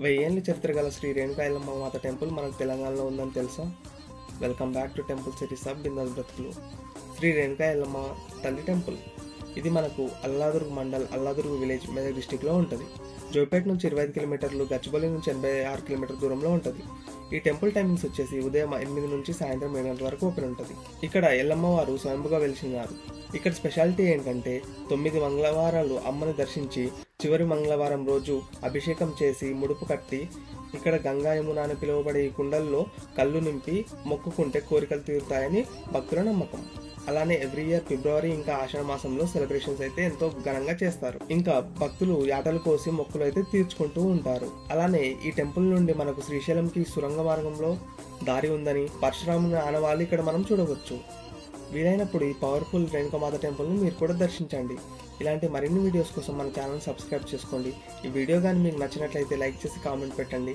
వెయ్యేళ్ళ చరిత్ర గల శ్రీ రేణుకా ఎల్లమ్మ మాత టెంపుల్ మనకు తెలంగాణలో ఉందని తెలుసా? Welcome back to temple series of bindaas బ్రతుకులు. శ్రీ రేణుకా ఎల్లమ్మ తల్లి టెంపుల్ ఇది మనకు అల్లాదుర్గ్ మండల్, అల్లాదుర్గ్ విలేజ్, మెదక్ డిస్టిక్లో ఉంటుంది. జోపేట్ నుంచి 25 కిలోమీటర్లు, గచ్చిబౌలి నుంచి 86 కిలోమీటర్ దూరంలో ఉంటుంది. ఈ టెంపుల్ టైమింగ్స్ వచ్చేసి ఉదయం 8 నుంచి సాయంత్రం 7 గంటల వరకు ఓపెన్ ఉంటుంది. ఇక్కడ ఎల్లమ్మ వారు స్వయంభుగా వెలిసినారు. ఇక్కడ స్పెషాలిటీ ఏంటంటే 9 మంగళవారాలు అమ్మని దర్శించి చివరి మంగళవారం రోజు అభిషేకం చేసి ముడుపు కట్టి ఇక్కడ గంగా యమున అని పిలువబడే ఈ కుండల్లో కళ్ళు నింపి మొక్కుకుంటే కోరికలు తీరుతాయని భక్తుల నమ్మకం. అలానే ఎవ్రీ ఇయర్ ఫిబ్రవరి ఇంకా ఆషాఢ మాసంలో సెలబ్రేషన్స్ అయితే ఎంతో ఘనంగా చేస్తారు. ఇంకా భక్తులు యాటలు కోసి మొక్కులు అయితే తీర్చుకుంటూ ఉంటారు. అలానే ఈ టెంపుల్ నుండి మనకు శ్రీశైలంకి సురంగ మార్గంలో దారి ఉందని పరశురాముని ఆనవాళ్ళు ఇక్కడ మనం చూడవచ్చు. వీలైనప్పుడు ఈ పవర్ఫుల్ రేణుకామాత టెంపుల్ని మీరు కూడా దర్శించండి. ఇలాంటి మరిన్ని వీడియోస్ కోసం మన ఛానల్ సబ్స్క్రైబ్ చేసుకోండి. ఈ వీడియో కానీ మీకు నచ్చినట్లయితే లైక్ చేసి కామెంట్ పెట్టండి.